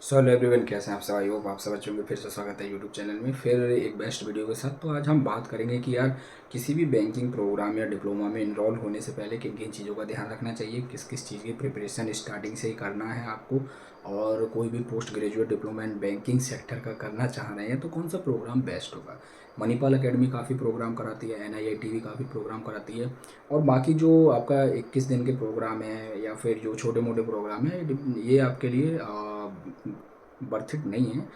So hello everyone, कैसे हैं आप सब? आई होप आप सब अच्छे होंगे। फिर से स्वागत है यूट्यूब चैनल में फिर एक बेस्ट वीडियो के साथ। तो आज हम बात करेंगे कि यार किसी भी बैंकिंग प्रोग्राम या डिप्लोमा में इनरोल होने से पहले किन किन चीज़ों का ध्यान रखना चाहिए, किस किस चीज़ की प्रिपरेशन स्टार्टिंग से ही करना है आपको। और कोई भी post graduate diploma in banking sector का करना चाह रहे हैं तो कौन सा प्रोग्राम बेस्ट होगा। मणिपाल अकेडमी काफ़ी प्रोग्राम कराती है, NIIT भी काफ़ी प्रोग्राम कराती है। और बाकी जो आपका 21 दिन के प्रोग्राम है या फिर जो छोटे मोटे प्रोग्राम है, ये आपके लिए वर्थ इट नहीं है।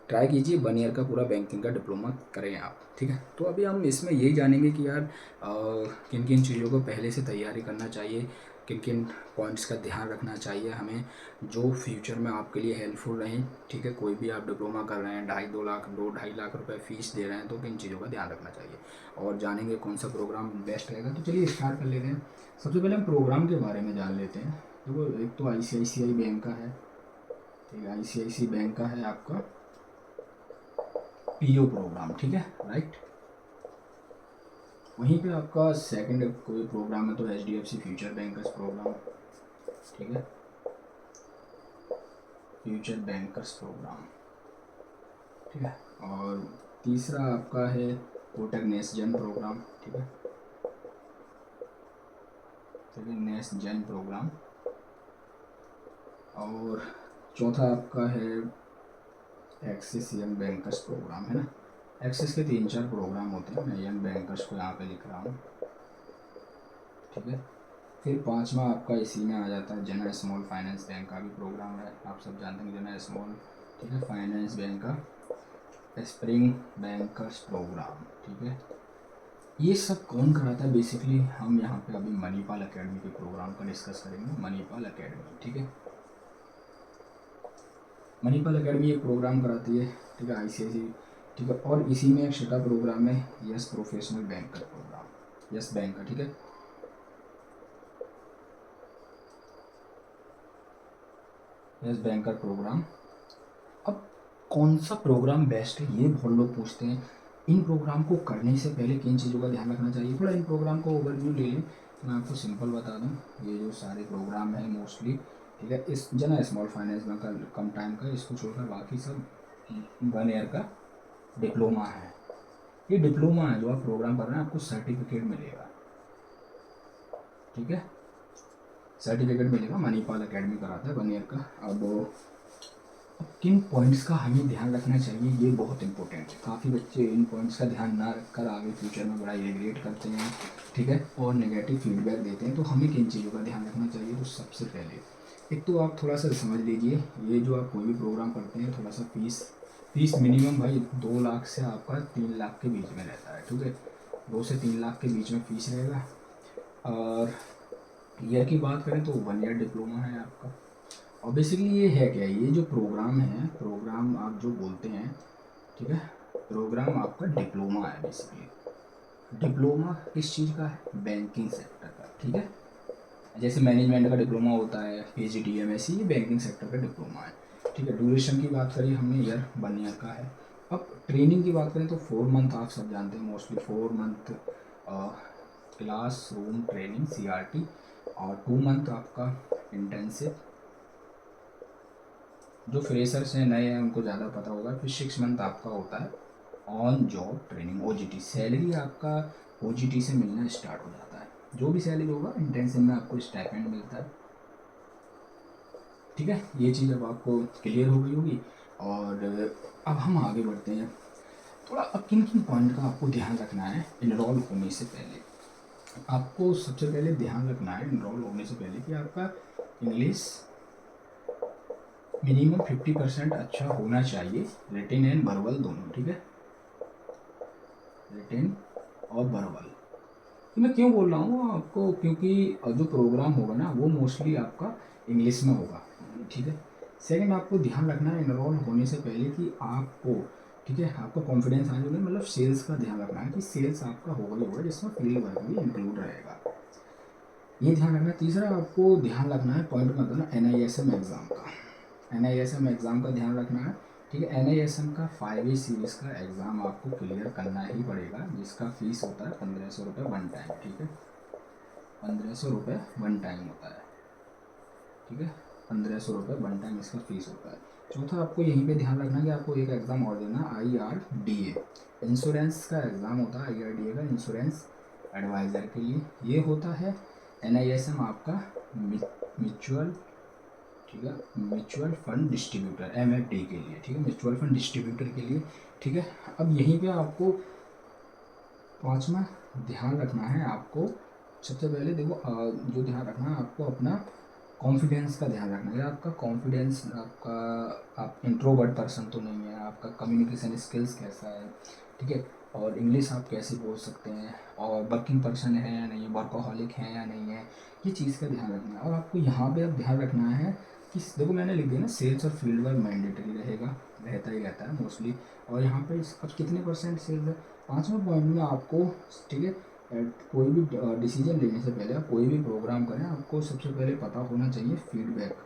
ट्राई कीजिए 1 ईयर का पूरा बैंकिंग का डिप्लोमा करें आप, ठीक है। तो अभी हम इसमें यही जानेंगे कि यार किन किन चीज़ों को पहले से तैयारी करना चाहिए, किन किन पॉइंट्स का ध्यान रखना चाहिए हमें जो फ्यूचर में आपके लिए हेल्पफुल रहें, ठीक है। कोई भी आप डिप्लोमा कर रहे हैं, 2.5 लाख रुपए फीस दे रहे हैं, तो किन चीज़ों का ध्यान रखना चाहिए और जानेंगे कौन सा प्रोग्राम बेस्ट रहेगा। तो चलिए स्टार्ट कर लेते हैं। सबसे पहले हम प्रोग्राम के बारे में जान लेते हैं। देखो, एक तो ICICI बैंक का है, ठीक है। ICICI बैंक का है आपका PO प्रोग्राम, ठीक है, राइट। वहीं पे आपका सेकंड कोई प्रोग्राम है तो HDFC फ्यूचर बैंकर्स प्रोग्राम, ठीक है, फ्यूचर बैंकर्स प्रोग्राम, ठीक है। और तीसरा आपका है कोटक नेस्ट जेन प्रोग्राम, ठीक है, ठीक है, नेस्ट जेन प्रोग्राम। और चौथा आपका है एक्सिस यंग बैंकर्स प्रोग्राम, है ना। एक्सिस के 3-4 प्रोग्राम होते हैं, मैं यंग बैंकर्स को यहाँ पे लिख रहा हूँ, ठीक है। फिर पांचवा आपका इसी में आ जाता है जना स्मॉल फाइनेंस बैंक का भी प्रोग्राम है, आप सब जानते हैं जना स्मॉल, ठीक है, फाइनेंस बैंक का स्प्रिंग बैंकर्स प्रोग्राम, ठीक है। ये सब कौन कराता है बेसिकली, हम यहाँ पे अभी मणिपाल अकेडमी के प्रोग्राम का डिस्कस करेंगे। मणिपाल अकेडमी, ठीक है, मणिपाल अकेडमी एक प्रोग्राम कराती है, ठीक है, ICICI, ठीक है। और इसी में एक छठा प्रोग्राम है Yes professional banker program, Yes Bank का, ठीक है, यस बैंकर प्रोग्राम। अब कौन सा प्रोग्राम बेस्ट है ये बहुत लोग पूछते हैं। इन प्रोग्राम को करने से पहले किन चीज़ों का ध्यान रखना चाहिए, थोड़ा इन प्रोग्राम को ओवरव्यू ले लें। मैं आपको सिंपल बता दूं, ये जो सारे प्रोग्राम हैं मोस्टली, ठीक है, इस जना स्मॉल फाइनेंस बैंक का कम टाइम का, इसको छोड़कर बाकी सब 1 ईयर का डिप्लोमा है। ये डिप्लोमा है जो आप प्रोग्राम कर रहे हैं, आपको सर्टिफिकेट मिलेगा, ठीक है, सर्टिफिकेट मिलेगा। मणिपाल अकेडमी कराता है 1 ईयर का। अब किन पॉइंट्स का हमें ध्यान रखना चाहिए ये बहुत इंपॉर्टेंट है। काफ़ी बच्चे इन पॉइंट्स का ध्यान ना रखकर आगे फ्यूचर में बड़ा रिग्रेट करते हैं, ठीक है, और नेगेटिव फीडबैक देते हैं। तो हमें किन चीज़ों का ध्यान रखना चाहिए, तो सबसे पहले एक तो आप थोड़ा सा समझ लीजिए, ये जो आप कोई भी प्रोग्राम करते हैं थोड़ा सा फीस फीस मिनिमम भाई 2 लाख से आपका 3 लाख के बीच में रहता है, ठीक है, 2 से 3 लाख के बीच में फीस रहेगा। और ईयर की बात करें तो 1 ईयर डिप्लोमा है आपका। और बेसिकली ये है क्या, ये जो प्रोग्राम है, प्रोग्राम आप जो बोलते हैं, ठीक है, प्रोग्राम आपका डिप्लोमा है बेसिकली। डिप्लोमा किस चीज़ का है, बैंकिंग सेक्टर का, ठीक है। जैसे मैनेजमेंट का डिप्लोमा होता है, PGDM, ये बैंकिंग सेक्टर का डिप्लोमा है, ठीक है। ड्यूरेशन की बात करिए हमने, ईयर 1 ईयर का है। अब ट्रेनिंग की बात करें तो 4 मंथ, आप सब जानते हैं mostly 4 month class room training CRT, और 2 मंथ आपका इंटेंसिव। जो फ्रेशर्स हैं, नए हैं, उनको ज़्यादा पता होगा। फिर 6 मंथ आपका होता है on job training, OJT। Salary आपका OJT से मिलना स्टार्ट हो जाता है, जो भी सैलरी होगा इंटेंसिव में आपको स्टाइपेंड मिलता है, ठीक है। ये चीज़ अब आपको क्लियर हो गई होगी। और अब हम आगे बढ़ते हैं थोड़ा। अब किन किन पॉइंट का आपको ध्यान रखना है इनरोल होने से पहले। आपको सबसे पहले ध्यान रखना है इनरोल होने से पहले कि आपका इंग्लिश मिनिमम 50% अच्छा होना चाहिए, रिटेन एंड वर्बल दोनों, ठीक है, रिटेन और वर्बल। तो मैं क्यों बोल रहा हूँ आपको, क्योंकि जो प्रोग्राम होगा ना वो मोस्टली आपका इंग्लिश में होगा, ठीक है। सेकंड, आपको ध्यान रखना है इनरोल होने से पहले कि आपको, ठीक है, आपका कॉन्फिडेंस आने वाला, मतलब सेल्स का ध्यान रखना है कि सेल्स आपका होगा ही होगा, जिसमें फील्ड वर्क भी इंक्लूड रहेगा, ये ध्यान रखना है। तीसरा, आपको ध्यान रखना है पॉइंट में आता है ना NISM एग्ज़ाम का, NISM एग्ज़ाम का ध्यान रखना है, ठीक है। NISM का 5 सीरीज़ का एग्ज़ाम आपको क्लियर करना ही पड़ेगा, जिसका फीस होता है 1500 रुपये 1 टाइम, ठीक है, 1500 रुपये 1 टाइम होता है, ठीक है, 1500 रुपये 1 टाइम इसका फीस होता है। चौथा आपको यहीं पे ध्यान रखना कि आपको एक एग्ज़ाम और देना, IRDA इंश्योरेंस का एग्ज़ाम होता है, IRDA का इंश्योरेंस एडवाइज़र के लिए। ये होता है NISM आपका म्यूचुअल, ठीक है, म्यूचुअल फंड डिस्ट्रीब्यूटर, MFD के लिए, ठीक है, म्यूचुअल फंड डिस्ट्रीब्यूटर के लिए, ठीक है। अब यहीं पे आपको पाँचवा ध्यान रखना है, आपको सबसे पहले देखो जो ध्यान रखना है आपको अपना कॉन्फिडेंस का ध्यान रखना है। आपका कॉन्फिडेंस, आपका, आप इंट्रोवर्ट पर्सन तो नहीं है, आपका कम्युनिकेशन स्किल्स कैसा है, ठीक है, और इंग्लिश आप कैसे बोल सकते हैं, और वर्किंग पर्सन है या नहीं है, वर्कोहॉलिक है या नहीं है, ये चीज़ का ध्यान रखना है। और आपको यहाँ पे अब ध्यान रखना है कि देखो मैंने लिख दिया ना, सेल्स और फील्ड वर्क मैंडेटरी रहेगा, रहता ही रहता है मोस्टली। और यहाँ पे अब कितने परसेंट सेल्स है, पाँचवें पॉइंट में आपको, ठीक है, कोई भी डिसीजन लेने से पहले, आप कोई भी प्रोग्राम करें, आपको सबसे पहले पता होना चाहिए फीडबैक।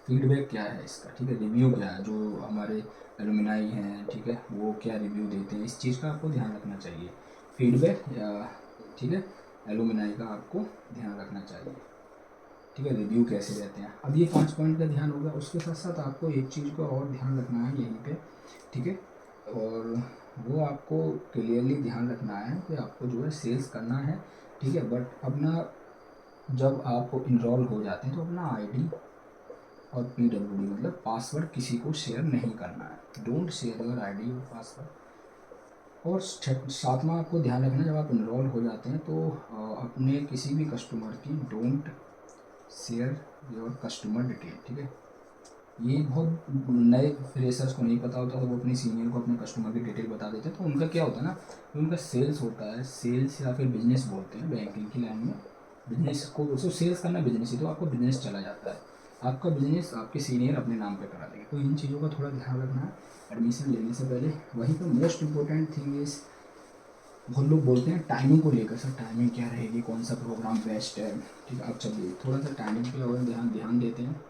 फीडबैक क्या है इसका, ठीक है, रिव्यू क्या है, जो हमारे एलुमनाई हैं, ठीक है, वो क्या रिव्यू देते हैं, इस चीज़ का आपको ध्यान रखना चाहिए। फीडबैक या, ठीक है, एलुमनाई का आपको ध्यान रखना चाहिए, ठीक है, रिव्यू कैसे देते हैं। अब ये 5 पॉइंट का ध्यान होगा, उसके साथ साथ आपको एक चीज़ का और ध्यान रखना है यहीं पे, ठीक है, और वो आपको क्लियरली ध्यान रखना है कि आपको जो है सेल्स करना है, ठीक है, बट अपना जब आप इनरोल हो जाते हैं तो अपना ID और PWD मतलब पासवर्ड किसी को शेयर नहीं करना है, डोंट शेयर योर ID और पासवर्ड। और सातवां आपको ध्यान रखना है, जब आप इनरोल हो जाते हैं तो अपने किसी भी कस्टमर की don't share your customer detail, ठीक है। ये बहुत नए फ्रेशर्स को नहीं पता होता, तो वो अपने सीनियर को अपने कस्टमर की डिटेल बता देते हैं, तो उनका क्या होता है ना, जो उनका सेल्स होता है, सेल्स या फिर बिजनेस बोलते हैं बैंकिंग की लाइन में, बिजनेस को उसको सेल्स करना बिजनेस ही, तो आपका बिजनेस चला जाता है, आपका बिजनेस आपके सीनियर अपने नाम पे करा देंगे। तो इन चीज़ों का थोड़ा ध्यान रखना है एडमिशन लेने से पहले। वहीं पर मोस्ट इम्पोर्टेंट थिंग इज़, बहुत लोग बोलते हैं टाइमिंग को लेकर, सर टाइमिंग क्या रहेगी, कौन सा प्रोग्राम बेस्ट है, ठीक है। अब चलिए थोड़ा सा टाइमिंग पे अगर ध्यान देते हैं।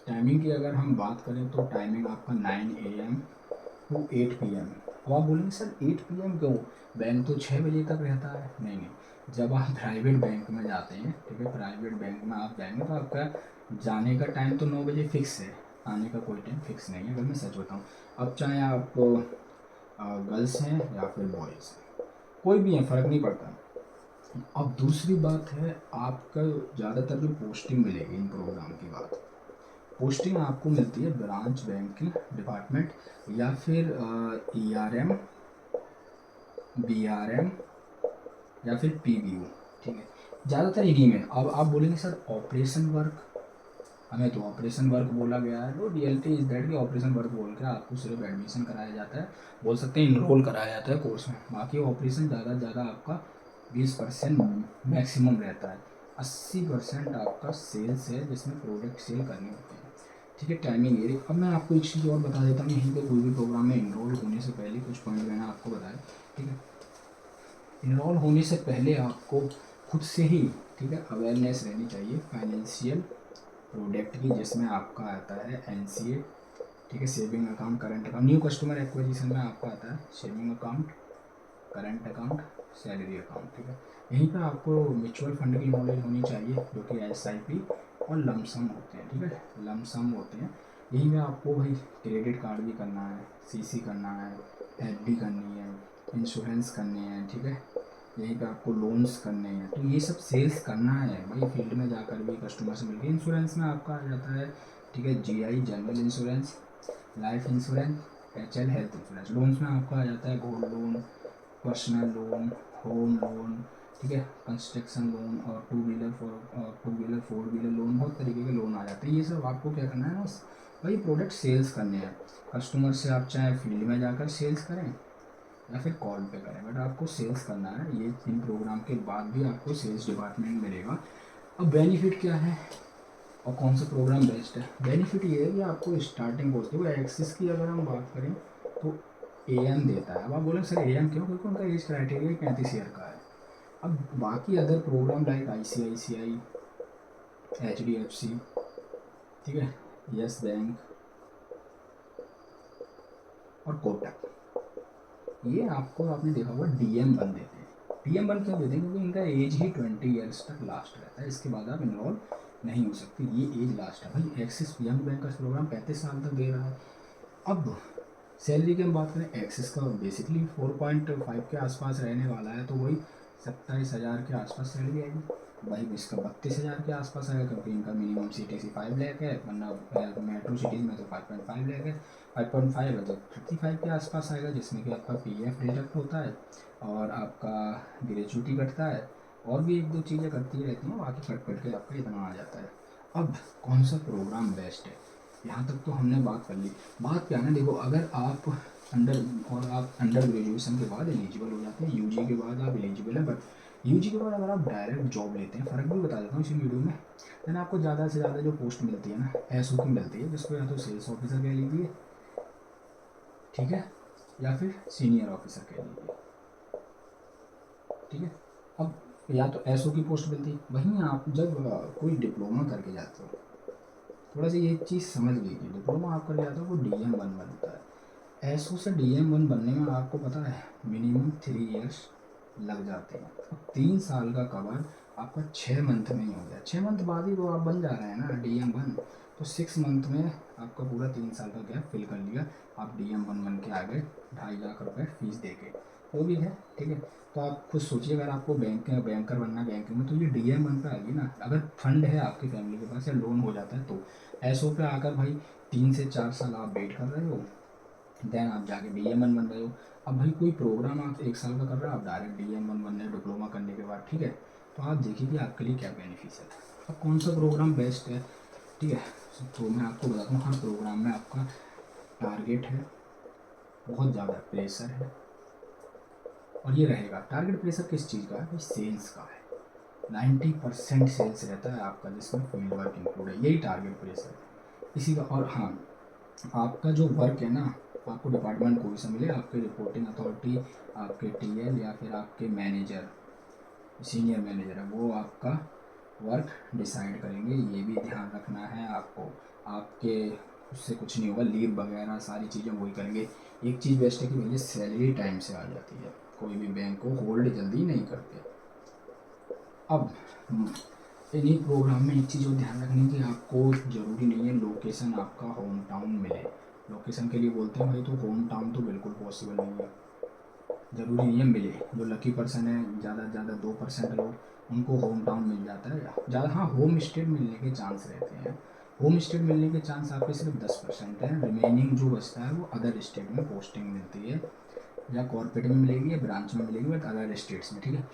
टाइमिंग की अगर हम बात करें तो टाइमिंग आपका 9 AM टू 8 PM। अब आप बोलेंगे सर 8 PM क्यों, बैंक तो 6 बजे तक रहता है। नहीं नहीं, जब आप प्राइवेट बैंक में जाते हैं, ठीक है, प्राइवेट बैंक में आप जाएंगे तो आपका जाने का टाइम तो 9 बजे फिक्स है, आने का कोई टाइम फिक्स नहीं है, अगर मैं सच बताऊँ। अब चाहे आप गर्ल्स हैं या फिर बॉयज़ हैं, कोई भी है, फ़र्क नहीं पड़ता। अब दूसरी बात है, आपका ज़्यादातर जो पोस्टिंग मिलेगी इन प्रोग्राम की बात, पोस्टिंग आपको मिलती है ब्रांच बैंकिंग डिपार्टमेंट या फिर ERM, BRM या फिर PBO, ठीक है, ज़्यादातर इन्हीं में। अब आप बोलेंगे सर ऑपरेशन वर्क, हमें तो ऑपरेशन वर्क बोला गया है, तो रियलिटी इज दैट कि ऑपरेशन वर्क बोल के आपको सिर्फ एडमिशन कराया जाता है, बोल सकते हैं इनरोल कराया जाता है कोर्स में। बाकी ऑपरेशन ज़्यादा से ज़्यादा आपका 20% मैक्सिमम रहता है, 80% आपका सेल्स है जिसमें प्रोडक्ट सेल करने होते हैं, ठीक है। टाइमिंग ये, अब मैं आपको एक चीज़ और बता देता हूँ, यहीं पे कोई भी प्रोग्राम में इनरोल होने से पहले कुछ पॉइंट मैंने आपको बताया, ठीक है। इनरोल होने से पहले आपको खुद से ही, ठीक है, अवेयरनेस रहनी चाहिए फाइनेंशियल प्रोडक्ट की, जिसमें आपका आता है NCA, ठीक है, saving account, current account. New customer acquisition में आपका आता है saving account, current account, salary account, ठीक है। यहीं पर आपको म्यूचुअल फंड की नॉलेज होनी चाहिए, जो कि SIP और लमसम होते हैं, ठीक है, लमसम होते हैं। यहीं पे आपको भाई क्रेडिट कार्ड भी करना है, CC करना है, FD करनी है, इंश्योरेंस करने हैं, ठीक है, यहीं पे आपको लोन्स करने हैं, तो ये सब सेल्स करना है भाई, फील्ड में जाकर भी कस्टमर से मिलकर। इंश्योरेंस में आपका आ जाता है, ठीक है, GI general insurance, life insurance, HL health insurance. Loans में आपका आ जाता है gold loan, personal loan, home loan, ठीक है, कंस्ट्रक्शन लोन, और टू व्हीलर 4 व्हीलर लोन, बहुत तरीके के लोन आ जाते हैं। ये सब आपको क्या करना है बस, भाई प्रोडक्ट सेल्स करने हैं कस्टमर से, आप चाहे फील्ड में जाकर सेल्स करें या फिर कॉल पे करें, बट आपको सेल्स करना है। ये इन प्रोग्राम के बाद भी आपको सेल्स डिपार्टमेंट मिलेगा। अब बेनिफिट क्या है और कौन सा प्रोग्राम बेस्ट है, बेनिफिट ये है कि आपको स्टार्टिंग कोर्स, देखो एक्सिस की अगर हम बात करें तो AM देता है। अब आप बोलें सर AM क्यों, क्योंकि उनका एज क्राइटेरिया 35 ईयर का है। अब बाकी other program like ICICI, HDFC, ठीक है, यस बैंक और कोटक, ये आपको, आपने देखा होगा DM1 देते हैं। DM1 क्यों देते हैं, क्योंकि इनका एज ही 20 ईयर्स तक लास्ट रहता है, इसके बाद आप इनरोल नहीं हो सकती, ये एज लास्ट है भाई। एक्सिस यंग बैंकर्स प्रोग्राम 35 साल तक दे रहा है। अब सैलरी की हम बात करें, एक्सिस का बेसिकली 4.5 के आसपास रहने वाला है, तो वही 27,000 के आसपास सैलरी आएगी। भाई इसका 32,000 के आसपास आएगा, क्योंकि इनका मिनिमम CTC 5 लाख है, वरना मेट्रो सिटीज़ में तो 5.5 लाख है। 5.5 है तो 35 के आसपास आएगा, जिसमें कि आपका PF डिडक्ट होता है और आपका ग्रेचुटी कटता है, और भी एक दो चीज़ें करती रहती हैं, बाकी कट के आपका इतना आ जाता है। अब कौन सा प्रोग्राम बेस्ट है, यहाँ तक तो हमने बात कर ली। बात क्या है ना, देखो अगर आप अंडर ग्रेजुएशन के बाद एलिजिबल हो जाते हैं, UG के बाद आप एलिजिबल हैं, बट UG के बाद अगर आप डायरेक्ट जॉब लेते हैं, फ़र्क भी बता देता हूँ इसी वीडियो में, देन आपको ज़्यादा से ज़्यादा जो पोस्ट मिलती है ना, SO की मिलती है, जिसको या तो सेल्स ऑफिसर कह लीजिए, ठीक है, या फिर सीनियर ऑफिसर कह लीजिए, ठीक है। अब या तो SO की पोस्ट मिलती है, वहीं आप जब कोई डिप्लोमा करके जाते हो, थोड़ा सा ये चीज़ समझ लीजिए, डिप्लोमा आप कर जाते हो वो DM1 बनता है। SO से DM1 बनने में आपको पता है मिनिमम 3 ईयर्स लग जाते हैं। अब 3 साल का कवर आपका 6 मंथ में ही हो गया, 6 मंथ बाद ही तो आप बन जा रहे हैं ना DM1, तो 6 मंथ में आपका पूरा 3 साल का गैप फिल कर लिया, आप DM1 बन के आ गए 2.5 लाख रुपये फीस दे के, वो भी है, ठीक है। तो आप खुद सोचिए, अगर आपको बैंकर बनना बैंकिंग में, तो ये DM1 पे आएगी ना, अगर फंड है आपकी फैमिली के पास या लोन हो जाता है तो। SO पे आकर भाई 3 से 4 साल आप वेट कर रहे हो, देन आप जाके DM1 बन रहे हो। अब भाई कोई प्रोग्राम आप 1 साल का कर रहे हो, आप डायरेक्ट DM1 बन रहे हो डिप्लोमा करने के बाद, ठीक है। तो आप देखिए कि आपके लिए क्या बेनिफिशियल है, अब कौन सा प्रोग्राम बेस्ट है, ठीक है। तो मैं आपको बताता हूँ, हर प्रोग्राम में आपका टारगेट है, बहुत ज़्यादा प्रेशर है, और ये रहेगा। टारगेट प्रेशर किस चीज़ का है भाई, सेल्स का है। 90% सेल्स रहता है आपका, जिसमें फील्ड वर्क इंक्लूड है, यही टारगेट प्रेशर है इसी का। और हाँ, आपका जो वर्क है ना, आपको डिपार्टमेंट कोई सा मिले, आपके रिपोर्टिंग अथॉरिटी, आपके TL या फिर आपके मैनेजर, सीनियर मैनेजर है, वो आपका वर्क डिसाइड करेंगे, ये भी ध्यान रखना है आपको। आपके उससे कुछ नहीं होगा, लीव वगैरह सारी चीज़ें वही करेंगे। एक चीज़ बेस्ट है कि भैया सैलरी टाइम से आ जाती है, कोई भी बैंक को होल्ड जल्दी नहीं करते। अब इन्हीं प्रोग्राम में एक चीज़ और ध्यान रखनी कि आपको ज़रूरी नहीं है लोकेशन आपका होम टाउन मिले। लोकेशन के लिए बोलते हैं भाई, तो होम टाउन तो बिल्कुल पॉसिबल नहीं है, ज़रूरी नहीं है मिले। जो लकी पर्सन है, ज़्यादा से ज़्यादा 2% लोग, उनको होम टाउन मिल जाता है ज़्यादा। हाँ, होम स्टेट मिलने के चांस रहते हैं, होम स्टेट मिलने के चांस आपके सिर्फ 10% हैं, रिमेनिंग जो बचता है वो अदर स्टेट में पोस्टिंग मिलती है, या कॉर्पोरेट में मिलेगी या ब्रांच में मिलेगी, बट अदर स्टेट्स में, ठीक है।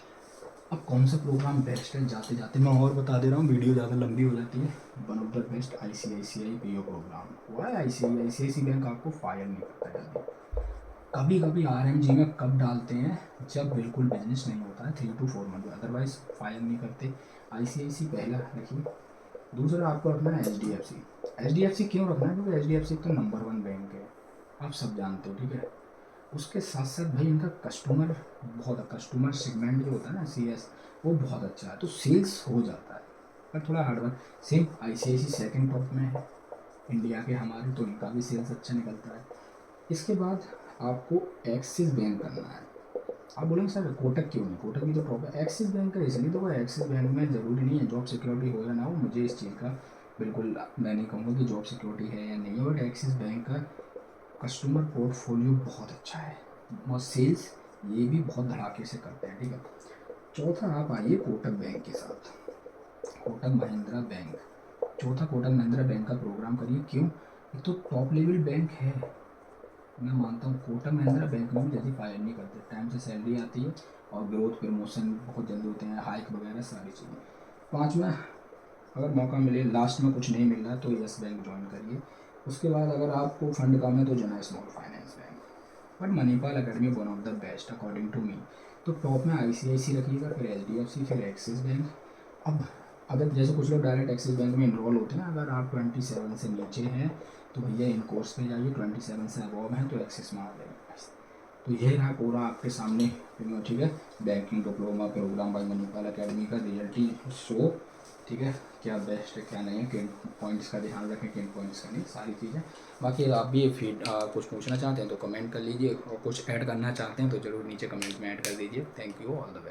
अब कौन सा प्रोग्राम बेस्ट है, जाते जाते मैं और बता दे रहा हूँ, वीडियो ज़्यादा लंबी हो जाती है। One of the best ICICI PO program हुआ है। ICICI बैंक आपको फायर नहीं करता जल्दी। कभी कभी RMG में कब डालते हैं, जब बिल्कुल बिजनेस नहीं होता है 3 to 4 मंथ, अदरवाइज फायर नहीं करते। ICICI पहला रखिए। दूसरा आपको रखना है HDFC क्यों रखना है, क्योंकि HDFC तो नंबर 1 बैंक है, आप सब जानते हो, ठीक है। उसके साथ साथ भाई इनका कस्टमर सेगमेंट जो होता है ना, CS, वो बहुत अच्छा है, तो सेल्स हो जाता है, पर थोड़ा hard work. Same ICICI second top में है इंडिया के हमारे, तो इनका भी सेल्स अच्छा निकलता है। इसके बाद आपको एक्सिस बैंक करना है। आप बोलेंगे सर कोटक क्यों नहीं, कोटक भी तो टॉप है। एक्सिस बैंक का इसलिए, तो वो एक्सिस बैंक में ज़रूरी नहीं है जॉब सिक्योरिटी हो या ना हो, मुझे इस चीज़ का बिल्कुल, मैं नहीं कहूँगा कि जॉब सिक्योरिटी है या नहीं है, बट एक्सिस बैंक का कस्टमर पोर्टफोलियो बहुत अच्छा है, और सेल्स ये भी बहुत धड़ाके से करते हैं, ठीक है। चौथा आप आइए कोटक बैंक के साथ, कोटक महिंद्रा बैंक। चौथा कोटक महिंद्रा बैंक का प्रोग्राम करिए, क्यों, एक तो टॉप लेवल बैंक है, मैं मानता हूँ कोटक महिंद्रा बैंक में भी जल्दी फायर नहीं करते, टाइम से सैलरी आती है, और ग्रोथ प्रमोशन बहुत जल्दी होते हैं, हाइक वगैरह सारी चीज़ें। पाँचवा, अगर मौका मिले, लास्ट में कुछ नहीं मिल रहा है, तो यस बैंक ज्वाइन करिए। उसके बाद अगर आपको फंड कम है तो Jana small finance bank, but Manipal academy one of the best according to me. तो टॉप में ICICI रखिएगा, फिर HDFC, फिर एक्सिस बैंक। अब अगर जैसे कुछ लोग डायरेक्ट एक्सिस बैंक में इनरोल होते हैं, अगर आप 27 से नीचे हैं तो भैया इन कोर्स पे जाइए, 27 से अबव हैं तो एक्सिस में आ जाइए। तो ये रहा पूरा आपके सामने, ठीक है, banking diploma program by Manipal academy का रियलिटी शो, ठीक है। क्या बेस्ट है क्या नहीं है, किन पॉइंट्स का ध्यान रखें, किन पॉइंट्स का नहीं, सारी चीज़ें। बाकी आप भी कुछ पूछना चाहते हैं तो कमेंट कर लीजिए, और कुछ ऐड करना चाहते हैं तो ज़रूर नीचे कमेंट में ऐड कर दीजिए। Thank you, all the best.